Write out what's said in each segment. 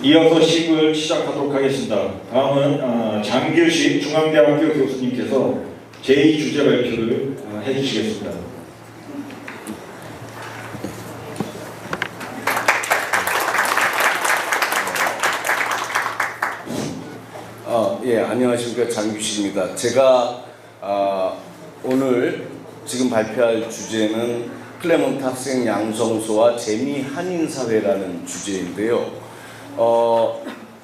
이어서 시급을 시작하도록 하겠습니다. 다음은 장규식 중앙대학교 교수님께서 제2주제 발표를 해주시겠습니다. 예, 안녕하십니까. 장규식입니다. 제가 오늘 지금 발표할 주제는 클레몬트 학생 양성소와 재미 한인사회라는 주제인데요.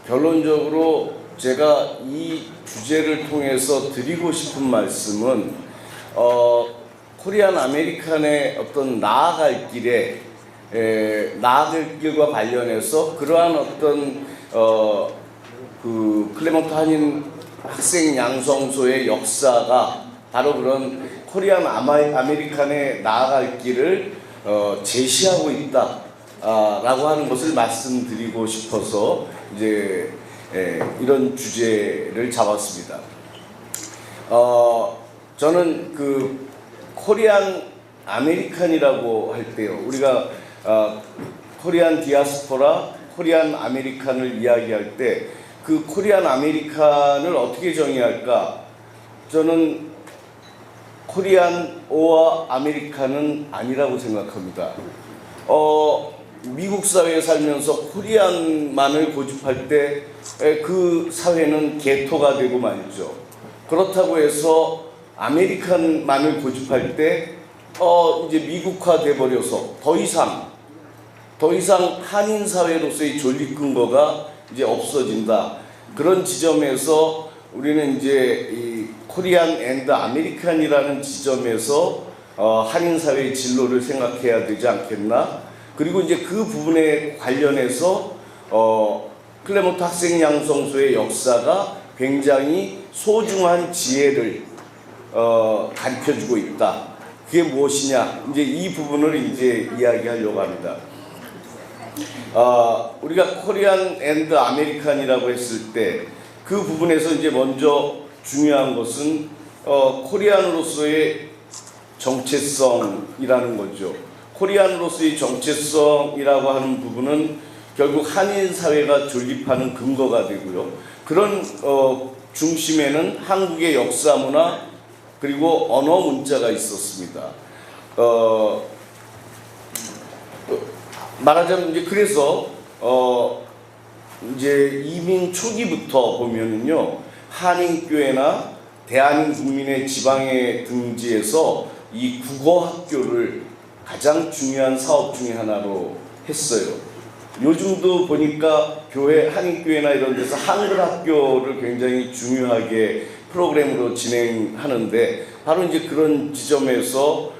결론적으로 제가 이 주제를 통해서 드리고 싶은 말씀은 코리안 아메리칸의 어떤 나아갈 길과 관련해서 그러한 어떤 그 클레몬트 한인 학생 양성소의 역사가 바로 그런 코리안 아메리칸의 나아갈 길을 제시하고 있다라고 하는 것을 말씀드리고 싶어서 이제 이런 주제를 잡았습니다. 저는 그 코리안 아메리칸이라고 할 때요, 우리가 코리안 디아스포라, 코리안 아메리칸을 이야기할 때 그 코리안 아메리칸을 어떻게 정의할까? 저는 코리안어와 아메리칸은 아니라고 생각합니다. 미국 사회에 살면서 코리안만을 고집할 때 그 사회는 게토가 되고 말이죠. 그렇다고 해서 아메리칸만을 고집할 때 이제 미국화돼 버려서 더 이상 한인 사회로서의 존립 근거가 이제 없어진다. 그런 지점에서 우리는 이제 이 코리안 앤드 아메리칸이라는 지점에서 한인 사회의 진로를 생각해야 되지 않겠나? 그리고 이제 그 부분에 관련해서 클레몬트 학생 양성소의 역사가 굉장히 소중한 지혜를 가르쳐주고 있다. 그게 무엇이냐? 이제 이 부분을 이제 이야기하려고 합니다. 우리가 코리안 앤드 아메리칸이라고 했을 때 그 부분에서 이제 먼저 중요한 것은 코리안으로서의 정체성이라는 거죠. 코리안으로서의 정체성이라고 하는 부분은 결국 한인 사회가 존립하는 근거가 되고요. 그런 중심에는 한국의 역사 문화 그리고 언어 문자가 있었습니다. 말하자면 이제 그래서 이제 이민 초기부터 보면은요, 한인교회나 대한민 국민의 지방에 등지에서 이 국어 학교를 가장 중요한 사업 중에 하나로 했어요. 요즘도 보니까 한인교회나 이런 데서 한글 학교를 굉장히 중요하게 프로그램으로 진행하는데, 바로 이제 그런 지점에서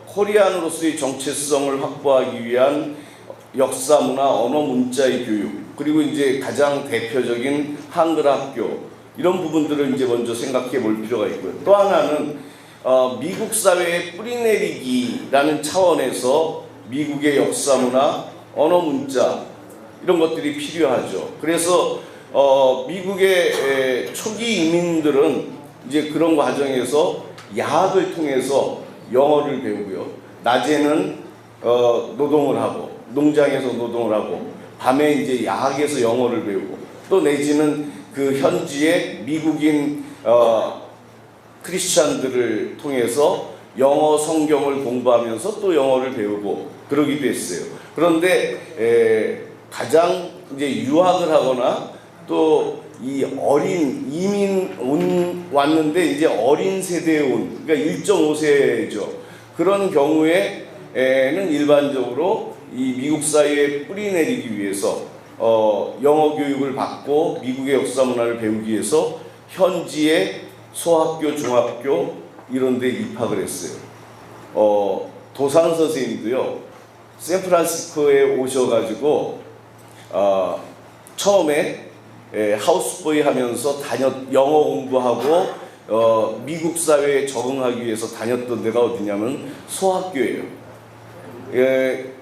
코리안으로서의 정체성을 확보하기 위한 역사, 문화, 언어, 문자의 교육, 그리고 이제 가장 대표적인 한글 학교, 이런 부분들을 이제 먼저 생각해 볼 필요가 있고요. 또 하나는 미국 사회의 뿌리내리기라는 차원에서 미국의 역사, 문화, 언어, 문자 이런 것들이 필요하죠. 그래서 미국의 초기 이민들은 이제 그런 과정에서 야학을 통해서 영어를 배우고요. 낮에는 노동을 하고, 농장에서 노동을 하고, 밤에 이제 야학에서 영어를 배우고, 또 내지는 그 현지의 미국인 크리스찬들을 통해서 영어 성경을 공부하면서 또 영어를 배우고 그러기도 했어요. 그런데 가장 이제 유학을 하거나 또 이 어린 이민 왔는데 이제 어린 세대에 온, 그러니까 1.5세죠. 그런 경우에는 일반적으로 이 미국 사회에 뿌리내리기 위해서 영어 교육을 받고 미국의 역사 문화를 배우기 위해서 현지의 소학교, 중학교 이런 데 입학을 했어요. 도산 선생님도요, 샌프란시스코에 오셔가지고 처음에 하우스보이 하면서 영어 공부하고 미국 사회에 적응하기 위해서 다녔던 데가 어디냐면 소학교예요.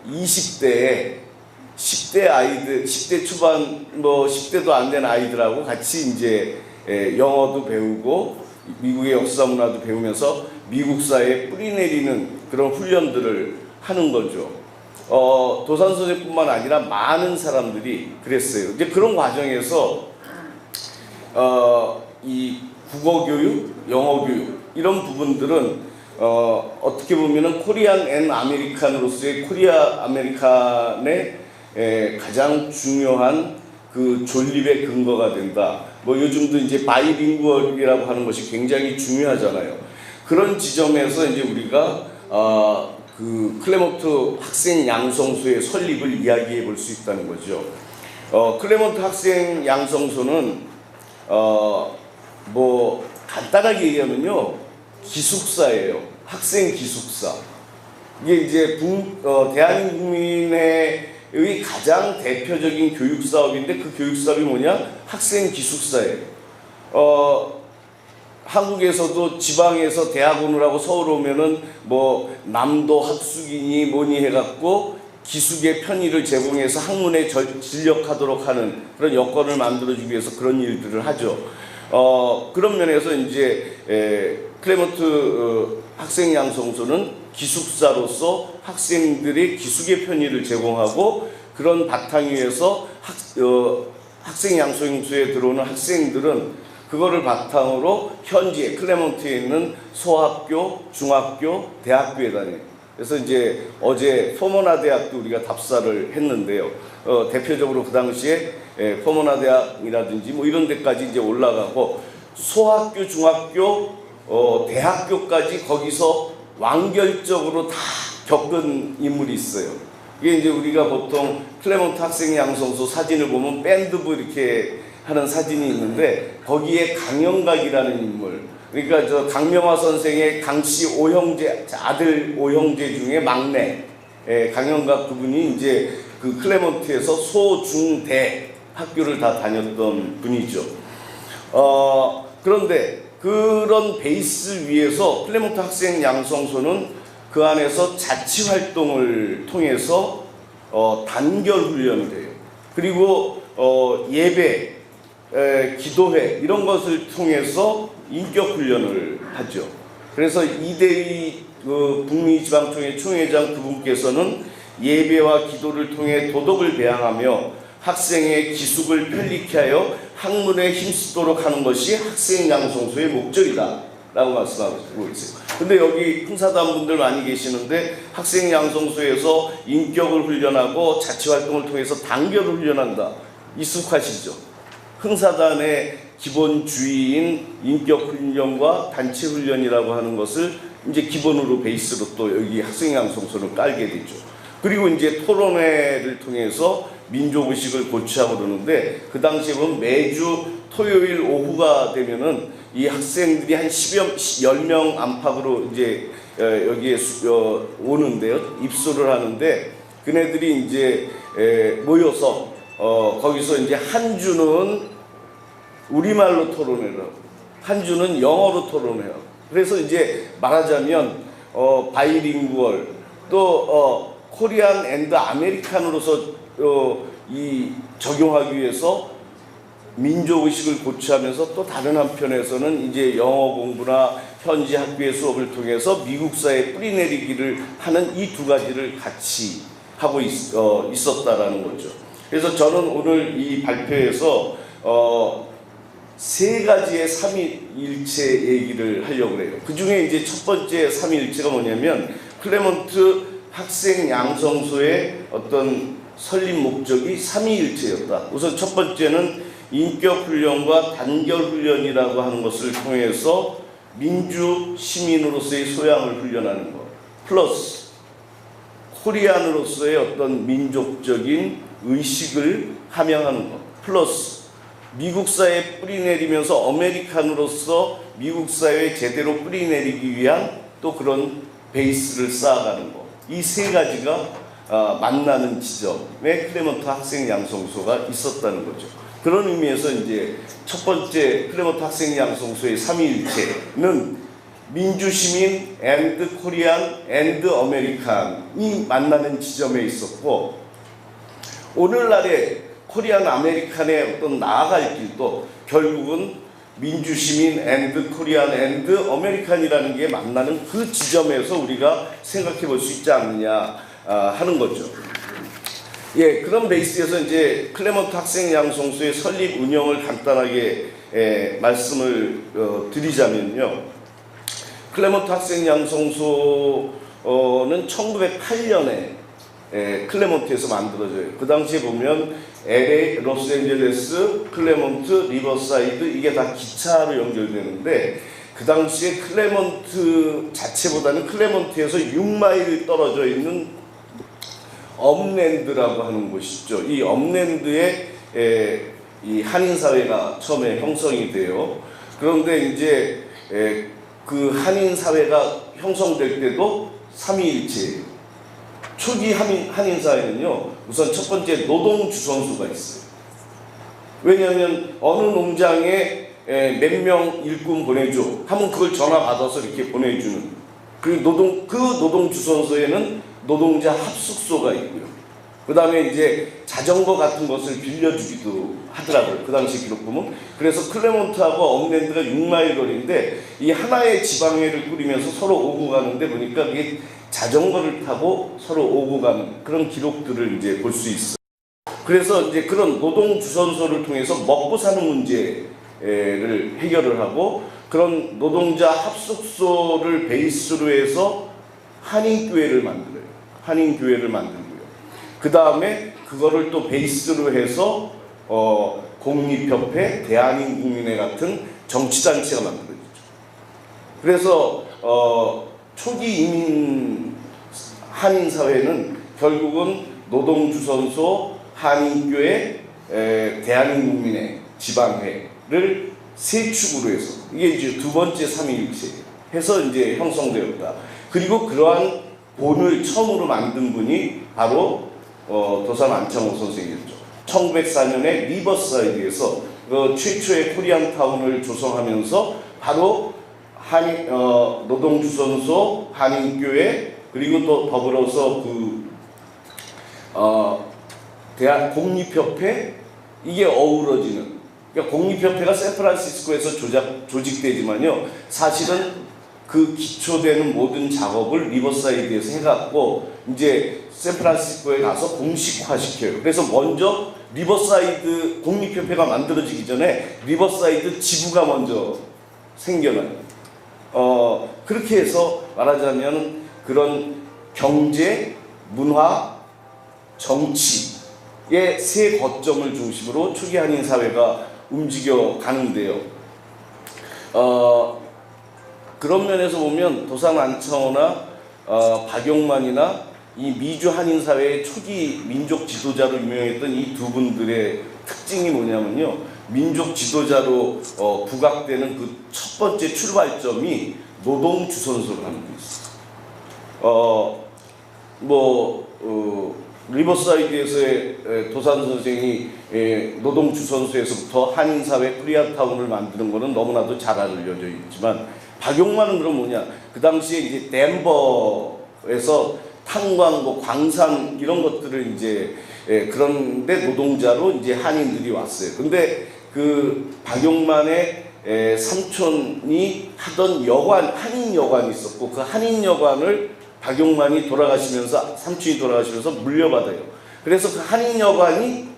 20대에 10대 아이들, 10대 초반, 10대도 안 된 아이들하고 같이 이제 영어도 배우고 미국의 역사 문화도 배우면서 미국 사회에 뿌리내리는 그런 훈련들을 하는 거죠. 도산 선생뿐만 아니라 많은 사람들이 그랬어요. 이제 그런 과정에서 이 국어 교육, 영어 교육 이런 부분들은 어떻게 보면은 코리안 앤 아메리칸으로서의 코리아 아메리칸의 가장 중요한 그 존립의 근거가 된다. 뭐 요즘도 이제 바이링구얼이라고 하는 것이 굉장히 중요하잖아요. 그런 지점에서 이제 우리가 그 클레먼트 학생 양성소의 설립을 이야기해 볼 수 있다는 거죠. 클레먼트 학생 양성소는 뭐 간단하게 얘기하면요, 기숙사예요. 학생 기숙사. 이게 이제 대한민국민의 가장 대표적인 교육 사업인데, 그 교육 사업이 뭐냐? 학생 기숙사예요. 한국에서도 지방에서 대학원을 하고 서울 오면은 뭐 남도 학숙이니 뭐니 해갖고 기숙의 편의를 제공해서 학문에 진력하도록 하는 그런 여건을 만들어주기 위해서 그런 일들을 하죠. 그런 면에서 이제 클레먼트 학생 양성소는 기숙사로서 학생들의 기숙의 편의를 제공하고, 그런 바탕 위에서 학생 양성소에 들어오는 학생들은 그거를 바탕으로 현지에 클레먼트에 있는 소학교, 중학교, 대학교에 다녀요. 그래서 이제 어제 포모나 대학도 우리가 답사를 했는데요. 대표적으로 그 당시에 포모나 대학이라든지 뭐 이런 데까지 이제 올라가고, 소학교, 중학교, 대학교까지 거기서 완결적으로 다 겪은 인물이 있어요. 이게 이제 우리가 보통 클레먼트 학생 양성소 사진을 보면 밴드부 이렇게 하는 사진이 있는데, 거기에 강영각이라는 인물, 그러니까 저 강명화 선생의 강씨 오형제, 아들 오형제 중에 막내 강영각 그분이 이제 그 클레먼트에서 소, 중, 대 학교를 다 다녔던 분이죠. 그런데 그런 베이스 위에서 클레먼트 학생 양성소는 그 안에서 자치 활동을 통해서 단결 훈련을 해요. 그리고 예배, 기도회 이런 것을 통해서 인격 훈련을 하죠. 그래서 이대희 북미 지방총회 총회장 그분께서는 예배와 기도를 통해 도덕을 배양하며 학생의 기숙을 편리케 하여 학문에 힘쓰도록 하는 것이 학생 양성소의 목적이다 라고 말씀하고 있어요. 근데 여기 흥사단 분들 많이 계시는데, 학생 양성소에서 인격을 훈련하고 자치활동을 통해서 단결을 훈련한다, 익숙하시죠? 흥사단의 기본 주의인 인격 훈련과 단체 훈련이라고 하는 것을 이제 기본으로 베이스로 또 여기 학생 양성소를 깔게 되죠. 그리고 이제 토론회를 통해서 민족의식을 고취하고 그러는데, 그 당시에 보면 매주 토요일 오후가 되면은 이 학생들이 한 10명 안팎으로 이제 여기에 오는데요. 입소를 하는데, 그네들이 이제 모여서 거기서 이제 한 주는 우리말로 토론회를 하고, 한 주는 영어로 토론회를 하고, 그래서 이제 말하자면 바이링구얼, 또 코리안 앤드 아메리칸으로서 이 적용하기 위해서 민족의식을 고취하면서, 또 다른 한편에서는 이제 영어 공부나 현지 학교의 수업을 통해서 미국사에 뿌리내리기를 하는 이 두 가지를 같이 하고 있었다라는 거죠. 그래서 저는 오늘 이 발표에서 세 가지의 삼위일체 얘기를 하려고 해요. 그 중에 이제 첫 번째 삼위일체가 뭐냐면, 클레먼트 학생 양성소의 어떤 설립 목적이 삼위일체였다. 우선 첫 번째는 인격 훈련과 단결 훈련이라고 하는 것을 통해서 민주 시민으로서의 소양을 훈련하는 것, 플러스 코리안으로서의 어떤 민족적인 의식을 함양하는 것, 플러스 미국사에 뿌리내리면서 아메리칸으로서 미국 사회에 제대로 뿌리내리기 위한 또 그런 베이스를 쌓아가는 것, 이 세 가지가 만나는 지점에 클레먼트 학생 양성소가 있었다는 거죠. 그런 의미에서 이제 첫 번째 클레먼트 학생 양성소의 삼위일체는 민주시민 앤드 코리안 앤드 아메리칸이 만나는 지점에 있었고, 오늘날의 코리안 아메리칸의 어떤 나아갈 길도 결국은 민주시민 앤드 코리안 앤드 아메리칸이라는 게 만나는 그 지점에서 우리가 생각해 볼 수 있지 않느냐. 하는 거죠. 예, 그런 베이스에서 이제 클레먼트 학생 양성소의 설립 운영을 간단하게 말씀을 드리자면요. 클레먼트 학생 양성소는 1908년에 클레먼트에서 만들어져요. 그 당시에 보면 LA, 로스앤젤레스, 클레먼트, 리버사이드 이게 다 기차로 연결되는데 그 당시에 클레먼트 자체보다는 클레먼트에서 6마일 떨어져 있는 업랜드라고 하는 곳이죠. 이 업랜드에 이 한인 사회가 처음에 형성이 돼요. 그런데 이제 그 한인 사회가 형성될 때도 삼위일체예요. 초기 한인 사회는요, 우선 첫 번째 노동 주선소가 있어요. 왜냐하면 어느 농장에 몇 명 일꾼 보내줘 하면 그걸 전화 받아서 이렇게 보내주는 그 노동 주선소에는 노동자 합숙소가 있고요. 그 다음에 이제 자전거 같은 것을 빌려주기도 하더라고요. 그 당시 기록 보면. 그래서 클레몬트하고 업랜드가 6마일 거리인데 이 하나의 지방회를 꾸리면서 서로 오고 가는데 보니까 이게 자전거를 타고 서로 오고 가는 그런 기록들을 이제 볼 수 있어요. 그래서 이제 그런 노동 주선소를 통해서 먹고 사는 문제를 해결을 하고 그런 노동자 합숙소를 베이스로 해서 한인교회를 만들어요. 한인교회를 만들고요. 그 다음에 그거를 또 베이스로 해서 공립협회, 대한민국민회 같은 정치단체가 만들어지죠. 그래서 초기 이민 한인 사회는 결국은 노동주선소, 한인교회, 대한민국민회, 지방회를 세 축으로 해서 이게 이제 두 번째 삼위일체 해서 이제 형성되었다. 그리고 그러한 본을 처음으로 만든 분이 바로 도산 안창호 선생이었죠. 1904년에 리버사이드에서 최초의 코리안타운을 조성하면서 바로 노동주선소, 한인교회 그리고 또 더불어서 대한 공립협회 이게 어우러지는 그러니까 공립협회가 샌프란시스코에서 조직되지만요 사실은 그 기초되는 모든 작업을 리버사이드에서 해갖고 이제 샌프란시스코에 가서 공식화시켜요. 그래서 먼저 리버사이드 공립협회가 만들어지기 전에 리버사이드 지부가 먼저 생겨나요. 그렇게 해서 말하자면 그런 경제, 문화, 정치의 세 거점을 중심으로 초기 한인 사회가 움직여 가는데요. 그런 면에서 보면 도산 안창호나 박용만이나 이 미주 한인 사회의 초기 민족 지도자로 유명했던 이 두 분들의 특징이 뭐냐면요. 민족 지도자로 부각되는 그 첫 번째 출발점이 노동주선소라는 게 있어요. 리버사이드에서의 도산 선생이 노동주선소에서부터 한인사회 코리아타운을 만드는 것은 너무나도 잘 알려져 있지만 박용만은 그럼 뭐냐? 그 당시에 이제 덴버에서 탄광, 광산 이런 것들을 이제 그런데 노동자로 이제 한인들이 왔어요. 근데 그 박용만의 삼촌이 하던 여관, 한인 여관이 있었고 그 한인 여관을 박용만이 돌아가시면서 삼촌이 돌아가시면서 물려받아요. 그래서 그 한인 여관이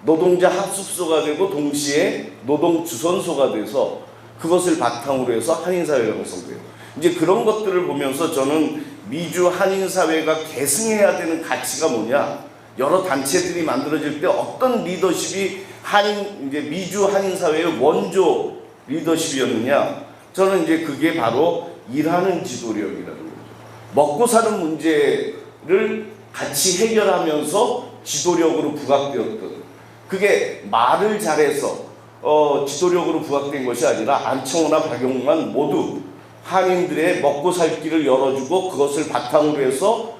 노동자 합숙소가 되고 동시에 노동 주선소가 돼서 그것을 바탕으로 해서 한인 사회가 형성돼요. 이제 그런 것들을 보면서 저는 미주 한인 사회가 계승해야 되는 가치가 뭐냐? 여러 단체들이 만들어질 때 어떤 리더십이 이제 미주 한인 사회의 원조 리더십이었느냐? 저는 이제 그게 바로 일하는 지도력이라는 거죠. 먹고 사는 문제를 같이 해결하면서 지도력으로 부각되었던 그게 말을 잘해서 지도력으로 부각된 것이 아니라 안창호나 박용만 모두 한인들의 먹고 살 길을 열어주고 그것을 바탕으로 해서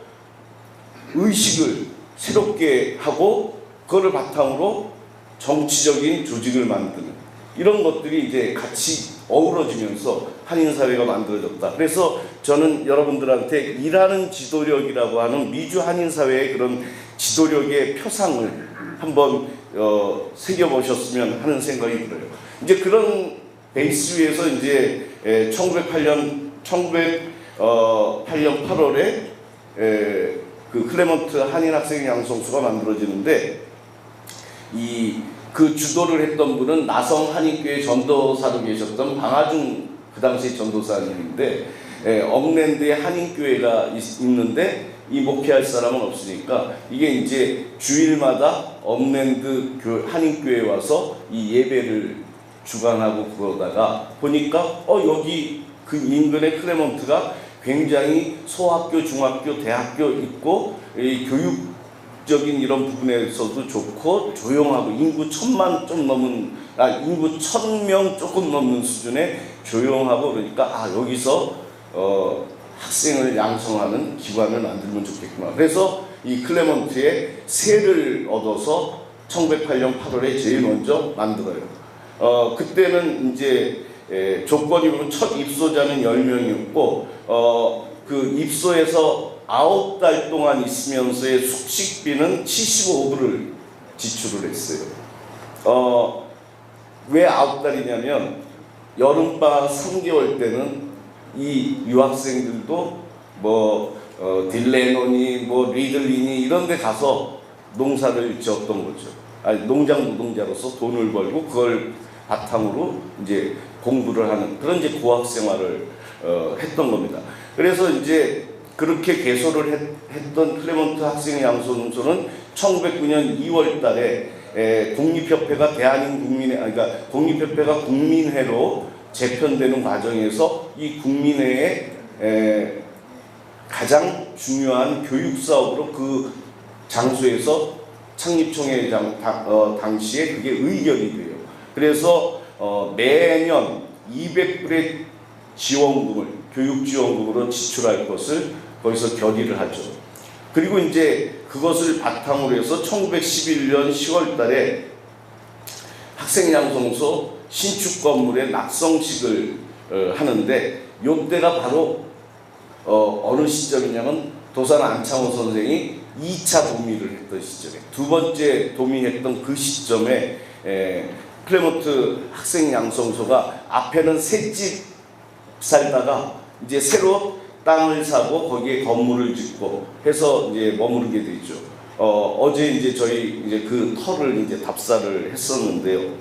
의식을 새롭게 하고 그거를 바탕으로 정치적인 조직을 만드는 이런 것들이 이제 같이 어우러지면서 한인사회가 만들어졌다. 그래서 저는 여러분들한테 일하는 지도력이라고 하는 미주 한인사회의 그런 지도력의 표상을 한번 새겨보셨으면 하는 생각이 들어요. 이제 그런 베이스 위에서 이제 1908년 8월에 그 클레먼트 한인 학생 양성소가 만들어지는데 그 주도를 했던 분은 나성 한인교회 전도사로 계셨던 방아중 그 당시 전도사님인데 엄랜드에 한인교회가 있는데 이 목회할 사람은 없으니까 이게 이제 주일마다 엄랜드 한인교회에 와서 이 예배를 주관하고 그러다가 보니까 여기 그 인근의 클레먼트가 굉장히 소학교, 중학교, 대학교 있고 이 교육적인 이런 부분에서도 좋고 조용하고 인구 1,000만 좀 넘은 인구 1,000명 조금 넘는 수준의 조용하고 그러니까 여기서 학생을 양성하는 기관을 만들면 좋겠구나. 그래서 이 클레먼트에 세를 얻어서 1908년 8월에 제일 먼저 만들어요. 그때는 이제 조건이 보면 첫 입소자는 10명이었고 그 입소해서 9달 동안 있으면서의 숙식비는 75불을 지출을 했어요. 왜 9달이냐면 여름방학 3개월 때는 이 유학생들도 딜레논이 리들린이 이런 데 가서 농사를 지었던 거죠. 농장 노동자로서 돈을 벌고 그걸 바탕으로 이제 공부를 하는 그런 이제 고학 생활을 했던 겁니다. 그래서 이제 그렇게 개소를 했던 클레먼트 학생 양성소는 1909년 2월 달에 국립협회가 국립협회가 국민회로 재편되는 과정에서 이 국민회의 가장 중요한 교육 사업으로 그 장소에서 창립총회 당시에 그게 의결이 돼요. 그래서 매년 200불의 지원금을 교육지원금으로 지출할 것을 거기서 결의를 하죠. 그리고 이제 그것을 바탕으로 해서 1911년 10월 달에 학생양성소 신축 건물의 낙성식을 하는데 이때가 바로 어느 시점이냐면 도산 안창호 선생이 2차 도미를 했던 시점에 두 번째 도미했던 그 시점에 클레먼트 학생 양성소가 앞에는 셋집 살다가 이제 새로 땅을 사고 거기에 건물을 짓고 해서 이제 머무르게 되죠. 어제 이제 저희 이제 그 터를 이제 답사를 했었는데요.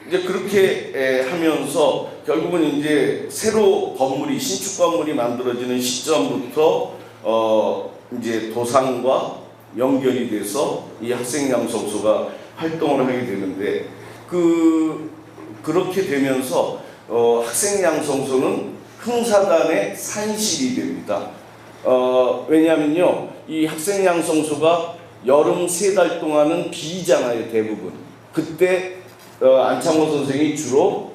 이제 그렇게 하면서 결국은 이제 새로 건물이 신축 건물이 만들어지는 시점부터 이제 도산과 연결이 돼서 이 학생 양성소가 활동을 하게 되는데 그렇게 되면서 학생 양성소는 흥사단의 산실이 됩니다. 왜냐하면요, 이 학생 양성소가 여름 3달 동안은 비잖아요, 대부분. 그때 안창호 선생이 주로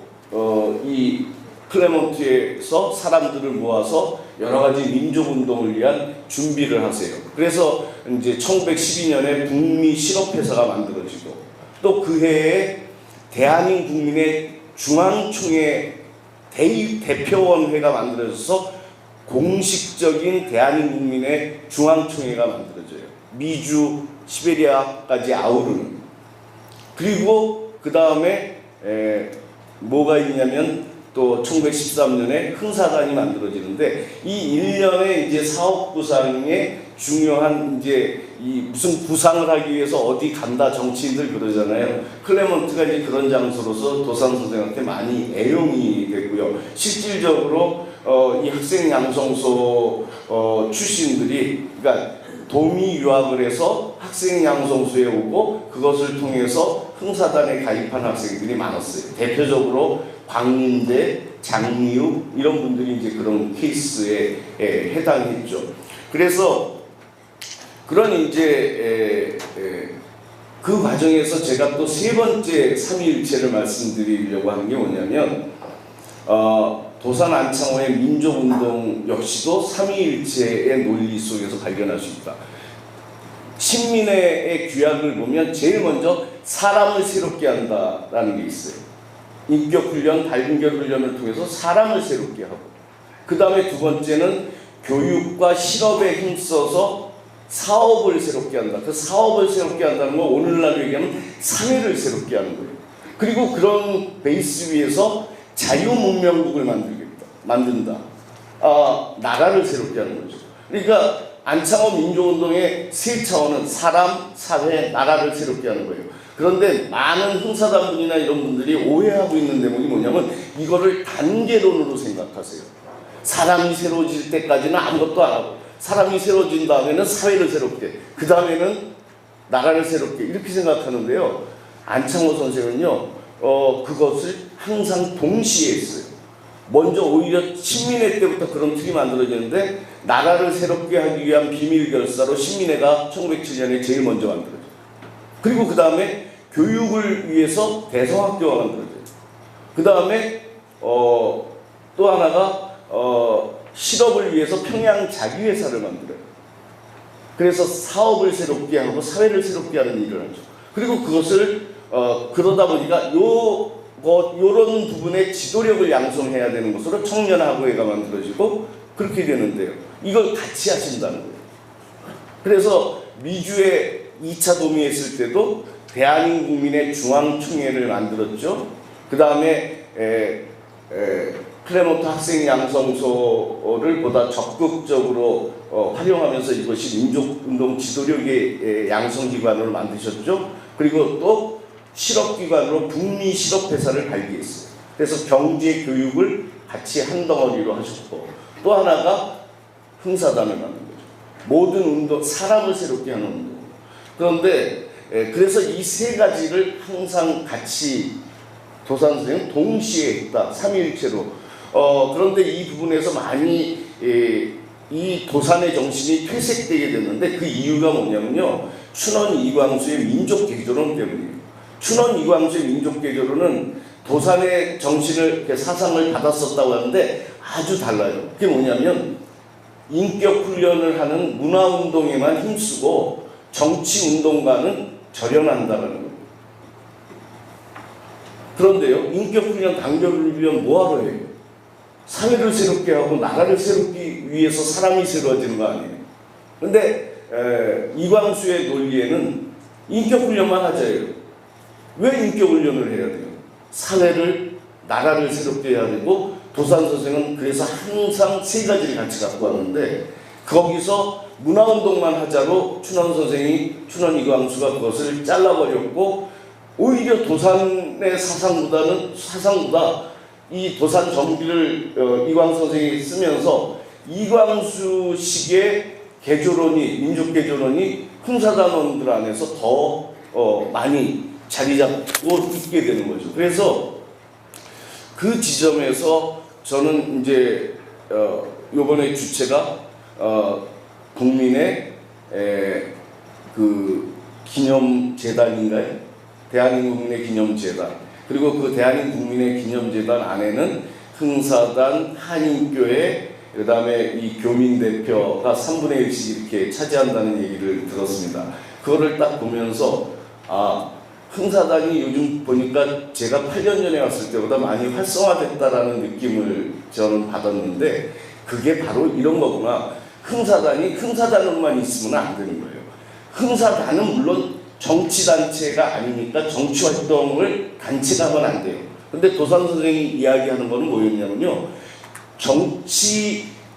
이 클레먼트에서 사람들을 모아서 여러 가지 민족운동을 위한 준비를 하세요. 그래서 이제 1912년에 북미 실업회사가 만들어지고 또 그 해에 대한인 국민의 중앙총회 대표원회가 만들어져서 공식적인 대한인 국민의 중앙총회가 만들어져요. 미주, 시베리아까지 아우르는. 그리고 그 다음에 뭐가 있냐면 또 1913년에 흥사단이 만들어지는데 이 1년에 이제 사업부상의 중요한 이제 이 무슨 부상을 하기 위해서 어디 간다 정치인들 그러잖아요. 클레먼트가 이제 그런 장소로서 도산 선생한테 많이 애용이 되고요. 실질적으로 이 학생 양성소 출신들이 그러니까 도미 유학을 해서 학생 양성소에 오고 그것을 통해서 흥사단에 가입한 학생들이 많았어요. 대표적으로 광림대, 장미유 이런 분들이 이제 그런 케이스에 해당했죠. 그래서 그런 이제 그 과정에서 제가 또 세 번째 삼위일체를 말씀드리려고 하는 게 뭐냐면 도산 안창호의 민족운동 역시도 삼위일체의 논리 속에서 발견할 수 있다. 신민회의 규약을 보면 제일 먼저 사람을 새롭게 한다라는 게 있어요. 인격훈련, 발근결훈련을 통해서 사람을 새롭게 하고 그 다음에 두 번째는 교육과 실업에 힘써서 사업을 새롭게 한다. 그 사업을 새롭게 한다는 건 오늘날 얘기하면 사회를 새롭게 하는 거예요. 그리고 그런 베이스 위에서 자유문명국을 만든다. 나라를 새롭게 하는 거죠. 그러니까 안창호 민주운동의 세 차원은 사람, 사회, 나라를 새롭게 하는 거예요. 그런데 많은 흥사단 분이나 이런 분들이 오해하고 있는 대목이 뭐냐면 이거를 단계론으로 생각하세요. 사람이 새로워질 때까지는 아무것도 안 하고 사람이 새로워진 다음에는 사회를 새롭게, 그 다음에는 나라를 새롭게 이렇게 생각하는데요. 안창호 선생은요, 그것을 항상 동시에 했어요. 먼저 오히려 신민회 때부터 그런 틀이 만들어지는데 나라를 새롭게 하기 위한 비밀 결사로 신민회가 1907년에 제일 먼저 만들어져요. 그리고 그 다음에 교육을 위해서 대성학교가 만들어져요. 그 다음에 또 하나가 실업을 위해서 평양 자기회사를 만들어요. 그래서 사업을 새롭게 하고 사회를 새롭게 하는 일을 하죠. 그리고 그것을 그러다 보니까 요런 부분에 지도력을 양성해야 되는 것으로 청년학우회가 만들어지고 그렇게 되는데요. 이걸 같이 하신다는 거예요. 그래서 미주에 2차 도미했을 때도 대한민국민의 중앙총회를 만들었죠. 그 다음에 클레먼트 학생 양성소를 보다 적극적으로 활용하면서 이것이 민족운동 지도력의 양성기관으로 만드셨죠. 그리고 또 실업기관으로 북미실업회사를 발기했어요. 그래서 경제 교육을 같이 한 덩어리로 하셨고 또 하나가 흥사단을 만든 거죠. 모든 운동, 사람을 새롭게 하는 운동. 그런데 그래서 이 세 가지를 항상 같이 도산 선생은 동시에 했다. 삼위일체로. 그런데 이 부분에서 많이 이 도산의 정신이 퇴색되게 됐는데 그 이유가 뭐냐면요. 춘원 이광수의 민족개조론 때문이에요. 춘원 이광수의 민족개조론은 도산의 정신을, 사상을 받았었다고 하는데 아주 달라요. 그게 뭐냐면 인격 훈련을 하는 문화운동에만 힘쓰고 정치운동가는 절연한다는 거예요. 그런데요, 인격 훈련 단결을 위한 뭐하러 해요? 사회를 새롭게 하고 나라를 새롭기 위해서 사람이 새로워지는 거 아니에요. 근데 이광수의 논리에는 인격 훈련만 하자예요. 왜 인격 훈련을 해야 돼요? 사회를, 나라를 새롭게 해야 되고 도산 선생은 그래서 항상 세 가지를 같이 갖고 왔는데 거기서 문화운동만 하자로 춘원 이광수가 그것을 잘라버렸고 오히려 도산의 사상보다 이 도산 정비를 이광수 선생이 쓰면서 이광수식의 개조론이, 민족개조론이 흥사단원들 안에서 더 많이 자리 잡고 있게 되는 거죠. 그래서 그 지점에서 저는 이제 요번에 주체가 국민의 그 기념재단인가요? 대한민국민의 기념재단. 그리고 그 대한민국민의 기념재단 안에는 흥사단, 한인교회, 그 다음에 이 교민대표가 3분의 1씩 이렇게 차지한다는 얘기를 들었습니다. 그거를 딱 보면서 흥사단이 요즘 보니까 제가 8년 전에 왔을 때보다 많이 활성화됐다라는 느낌을 저는 받았는데 그게 바로 이런 거구나. 흥사단이 흥사단으로만 있으면 안 되는 거예요. 흥사단은 물론 정치단체가 아니니까 정치활동을 단체가 하면 안 돼요. 근데 도산 선생이 이야기하는 거는 뭐였냐면요.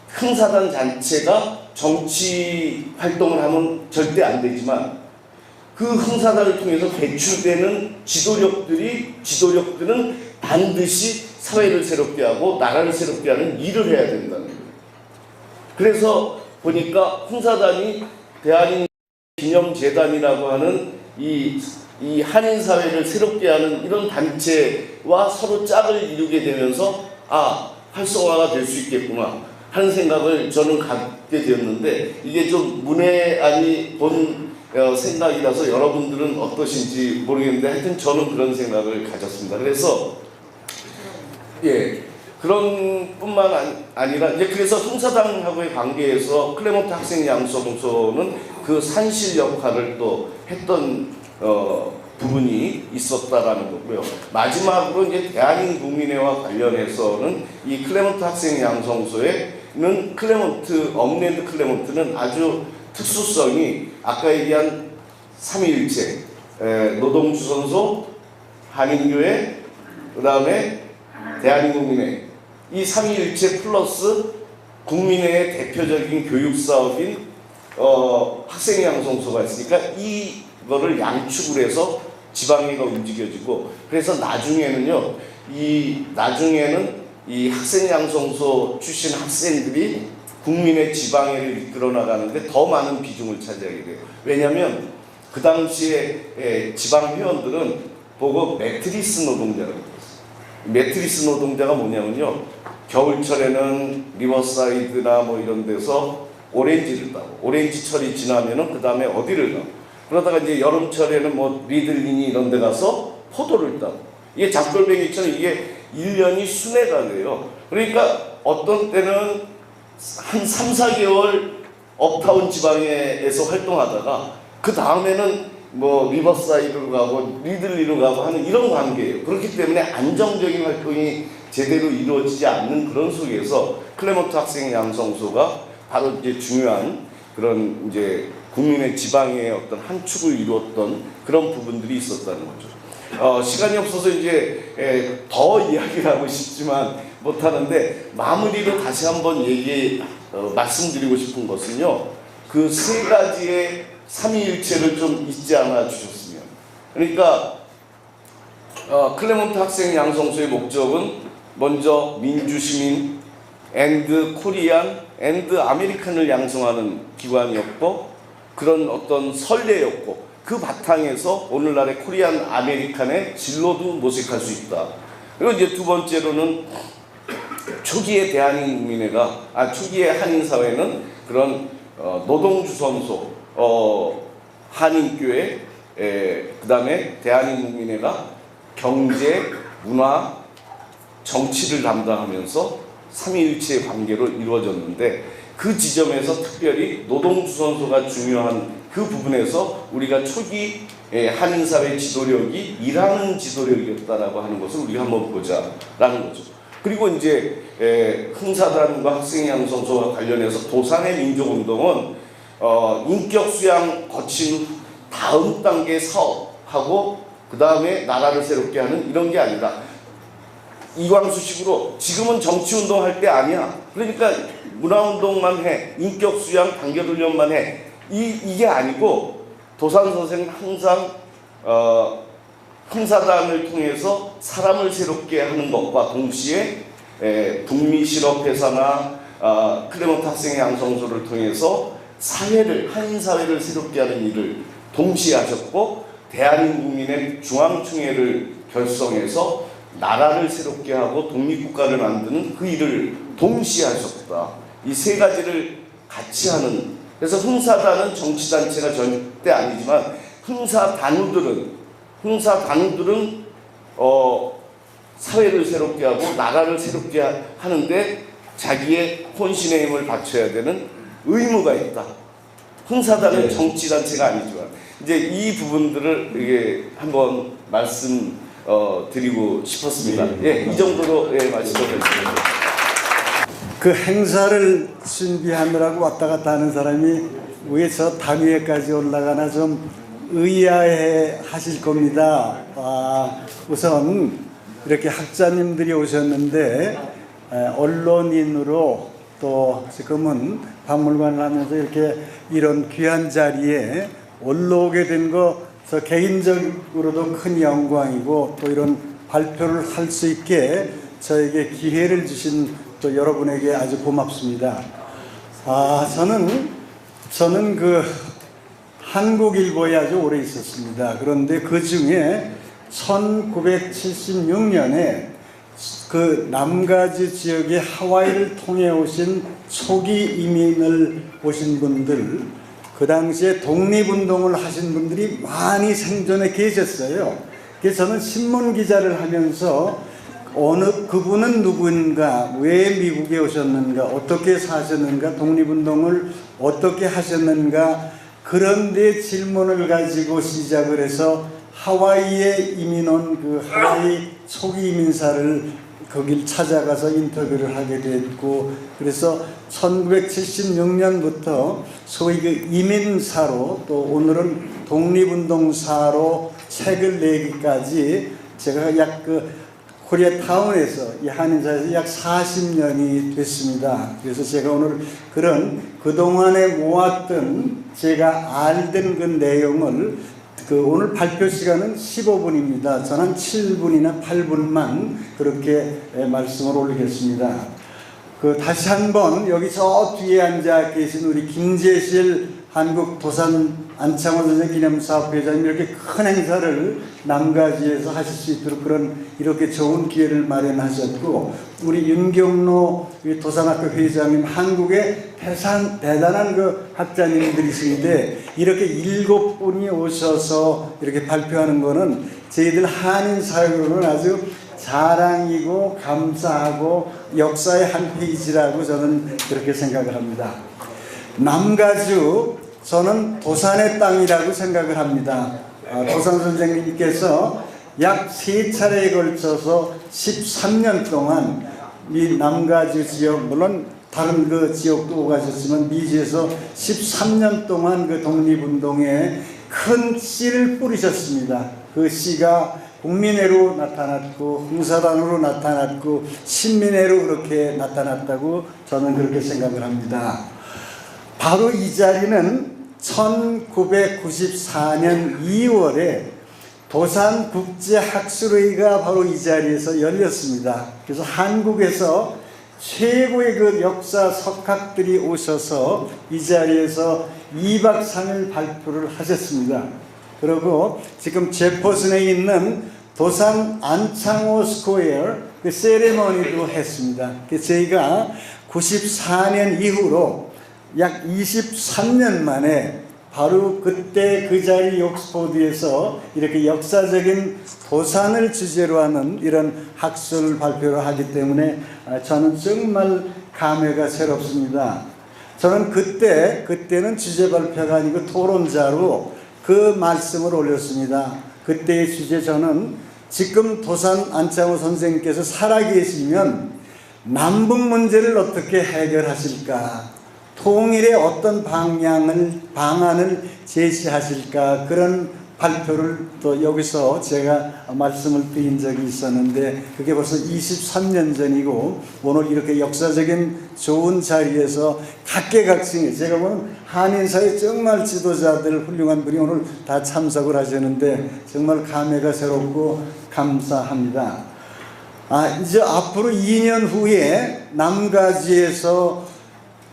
흥사단 단체가 정치 활동을 하면 절대 안 되지만 그 흥사단을 통해서 배출되는 지도력들은 반드시 사회를 새롭게 하고 나라를 새롭게 하는 일을 해야 된다는 거예요. 그래서 보니까 흥사단이 대한민국 기념재단이라고 하는 이 한인사회를 새롭게 하는 이런 단체와 서로 짝을 이루게 되면서 활성화가 될 수 있겠구나 하는 생각을 저는 갖게 되었는데 이게 좀 문외한이 본 생각이라서 여러분들은 어떠신지 모르겠는데 하여튼 저는 그런 생각을 가졌습니다. 그래서 그런 뿐만 아니라 이제 그래서 흥사단하고의 관계에서 클레먼트 학생 양성소는 그 산실 역할을 또 했던 부분이 있었다라는 거고요. 마지막으로 이제 대한민국민회와 관련해서는 이 클레먼트 학생 양성소에는 엄랜드 클레먼트는 아주 특수성이 아까 얘기한 삼위일체, 노동주선소, 한인교회, 그 다음에 대한민국민회 이 삼위일체 플러스 국민의 대표적인 교육 사업인 학생 양성소가 있으니까 이거를 양축을 해서 지방의가 움직여지고, 그래서 나중에는 이 학생 양성소 출신 학생들이 국민의 지방의를 이끌어 나가는데 더 많은 비중을 차지하게 돼요. 왜냐하면 그 당시에 지방 회원들은 보고 매트리스 노동자라고 했어요. 매트리스 노동자가 뭐냐면요, 겨울철에는 리버사이드나 뭐 이런 데서 오렌지를 따고, 오렌지철이 지나면은 그 다음에 어디를 가고, 그러다가 이제 여름철에는 뭐 리들리니 이런 데 가서 포도를 따고, 이게 잡골뱅이처럼 이게 1년이 순회가 돼요. 그러니까 어떤 때는 한 3, 4개월 업타운 지방에서 활동하다가 그 다음에는 뭐 리버사이드로 가고 리들리로 가고 하는 이런 관계예요. 그렇기 때문에 안정적인 활동이 제대로 이루어지지 않는 그런 속에서 클레먼트 학생 양성소가 바로 이제 중요한 그런 이제 국민의 지방의 어떤 한 축을 이루었던 그런 부분들이 있었다는 거죠. 시간이 없어서 이제 더 이야기를 하고 싶지만 못하는데, 마무리로 다시 한번 말씀드리고 싶은 것은요, 그 세 가지의 삼위일체를 좀 잊지 않아 주셨으면. 그러니까 클레먼트 학생 양성소의 목적은 먼저 민주시민 앤드 코리안 앤드 아메리칸을 양성하는 기관이었고, 그런 어떤 선례였고, 그 바탕에서 오늘날의 코리안 아메리칸의 진로도 모색할 수 있다. 그리고 이제 두 번째로는 초기의 대한민국민회가 초기의 한인사회는 그런 노동주선소, 한인교회, 그 다음에 대한민국민회가 경제, 문화, 정치를 담당하면서 삼위일체의 관계로 이루어졌는데, 그 지점에서 특별히 노동주선소가 중요한 그 부분에서 우리가 초기 한인사회 지도력이 일하는 지도력이었다라고 하는 것을 우리가 한번 보자라는 거죠. 그리고 이제 흥사단과 학생양성소와 관련해서 도산의 민족운동은 인격 수양 거친 다음 단계 사업하고 그 다음에 나라를 새롭게 하는 이런 게 아니라 이광수식으로 지금은 정치운동 할 때 아니야, 그러니까 문화운동만 해, 인격 수양 단결훈련만 해, 이게 아니고 도산 선생은 항상 흥사단을 통해서 사람을 새롭게 하는 것과 동시에 북미 실업회사나 클레먼트 학생의 양성소를 통해서 한인 사회를 새롭게 하는 일을 동시에 하셨고, 대한민국민의 중앙총회를 결성해서 나라를 새롭게 하고 독립국가를 만드는 그 일을 동시에 하셨다. 이 세 가지를 같이 하는, 그래서 흥사단은 정치단체가 절대 아니지만 흥사단우들은 사회를 새롭게 하고 나라를 새롭게 하는데 자기의 혼신의 힘을 바쳐야 되는 의무가 있다. 흥사단은 정치단체가 아니지만 이제 이 부분들을 이게 한번 드리고 싶었습니다. 이 정도로 말씀드리겠습니다. 그 행사를 준비하느라고 왔다 갔다 하는 사람이 왜 저 단위에까지 올라가나 좀 의아해 하실 겁니다. 우선 이렇게 학자님들이 오셨는데 언론인으로 또 지금은 박물관을 하면서 이렇게 이런 귀한 자리에 올라오게 된 거 저 개인적으로도 큰 영광이고, 또 이런 발표를 할 수 있게 저에게 기회를 주신 또 여러분에게 아주 고맙습니다. 저는 그 한국일보에 아주 오래 있었습니다. 그런데 그 중에 1976년에 그 남가주 지역의 하와이를 통해 오신 초기 이민을 오신 분들, 그 당시에 독립운동을 하신 분들이 많이 생존해 계셨어요. 그래서 저는 신문기자를 하면서 그분은 누구인가, 왜 미국에 오셨는가, 어떻게 사셨는가, 독립운동을 어떻게 하셨는가, 그런데 질문을 가지고 시작을 해서 하와이에 이민 온 그 하와이 초기 이민사를 거길 찾아가서 인터뷰를 하게 됐고, 그래서 1976년부터 소위 그 이민사로, 또 오늘은 독립운동사로 책을 내기까지 제가 약 코리아타운에서 이 한인사에서 약 40년이 됐습니다. 그래서 제가 오늘 그동안에 모았던 제가 알던 그 내용을 오늘 발표 시간은 15분입니다. 저는 7분이나 8분만 그렇게 말씀을 올리겠습니다. 다시 한번 여기 저 뒤에 앉아 계신 우리 김재실 한국 도산 안창호 선생 기념사업회장님 이렇게 큰 행사를 남가지에서 하실 수 있도록 이렇게 좋은 기회를 마련하셨고, 우리 윤경로 도산학교 회장님, 한국의 대단한 그 학자님들이신데 이렇게 7분이 오셔서 이렇게 발표하는 거는 저희들 한인 사회로는 아주 자랑이고 감사하고 역사의 한 페이지라고 저는 그렇게 생각을 합니다. 남가주, 저는 도산의 땅이라고 생각을 합니다. 도산 선생님께서 약 3차례에 걸쳐서 13년 동안 이 남가주 지역, 물론 다른 그 지역도 오가셨지만 미주에서 13년 동안 그 독립운동에 큰 씨를 뿌리셨습니다. 그 씨가 국민회로 나타났고 홍사단으로 나타났고 신민회로 그렇게 나타났다고 저는 그렇게 생각을 합니다. 바로 이 자리는 1994년 2월에 도산국제학술회의가 바로 이 자리에서 열렸습니다. 그래서 한국에서 최고의 그 역사 석학들이 오셔서 이 자리에서 2박 3일 발표를 하셨습니다. 그리고 지금 제퍼슨에 있는 도산 안창호 스퀘어 그 세레머니도 했습니다. 저희가 94년 이후로 약 23년 만에 바로 그때 그 자리 옥스포드에서 이렇게 역사적인 도산을 주제로 하는 이런 학술 발표를 하기 때문에 저는 정말 감회가 새롭습니다. 저는 그때는 주제 발표가 아니고 토론자로 그 말씀을 올렸습니다. 그때의 주제, 저는 지금 도산 안창호 선생님께서 살아계시면 남북 문제를 어떻게 해결하실까, 통일의 어떤 방안을 제시하실까, 그런 발표를 또 여기서 제가 말씀을 드린 적이 있었는데 그게 벌써 23년 전이고, 오늘 이렇게 역사적인 좋은 자리에서 각계각층의, 제가 보는 한인사회 정말 지도자들, 훌륭한 분이 오늘 다 참석을 하셨는데 정말 감회가 새롭고 감사합니다. 이제 앞으로 2년 후에 남가지에서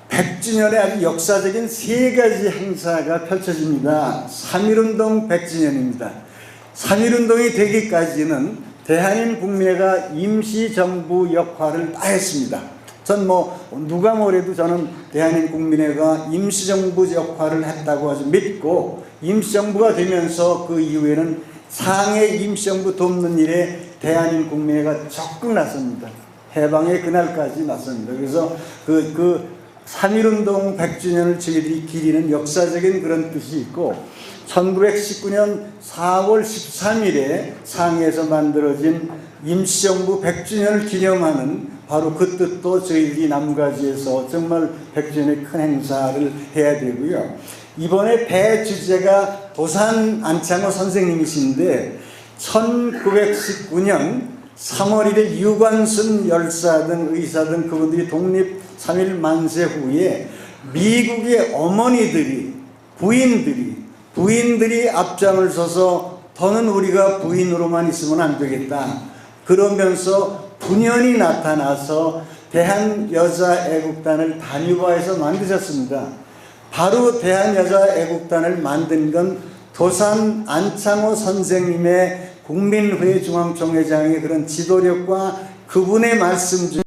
100주년의 아주 역사적인 3가지 행사가 펼쳐집니다. 3.1운동 100주년입니다. 3.1운동이 되기까지는 대한민국민회가 임시정부 역할을 다 했습니다. 전 누가 뭐래도 저는 대한민국민회가 임시정부 역할을 했다고 아주 믿고, 임시정부가 되면서 그 이후에는 상해 임시정부 돕는 일에 대한민국민회가 적극 나섭니다. 해방의 그날까지 나섭니다. 그래서 3.1운동 100주년을 저희들이 기리는 역사적인 그런 뜻이 있고, 1919년 4월 13일에 상해에서 만들어진 임시정부 100주년을 기념하는 바로 그 뜻도 저희들이 남가지에서 정말 100주년의 큰 행사를 해야 되고요. 이번에 대주제가 도산 안창호 선생님이신데 1919년 3월 1일 유관순 열사 등 의사 등 그분들이 독립 3.1 만세 후에 미국의 어머니들이, 부인들이 앞장을 서서 더는 우리가 부인으로만 있으면 안 되겠다, 그러면서 분연히 나타나서 대한여자애국단을 단위화해서 만드셨습니다. 바로 대한여자애국단을 만든 건 도산 안창호 선생님의 국민회 중앙총회장의 그런 지도력과 그분의 말씀 중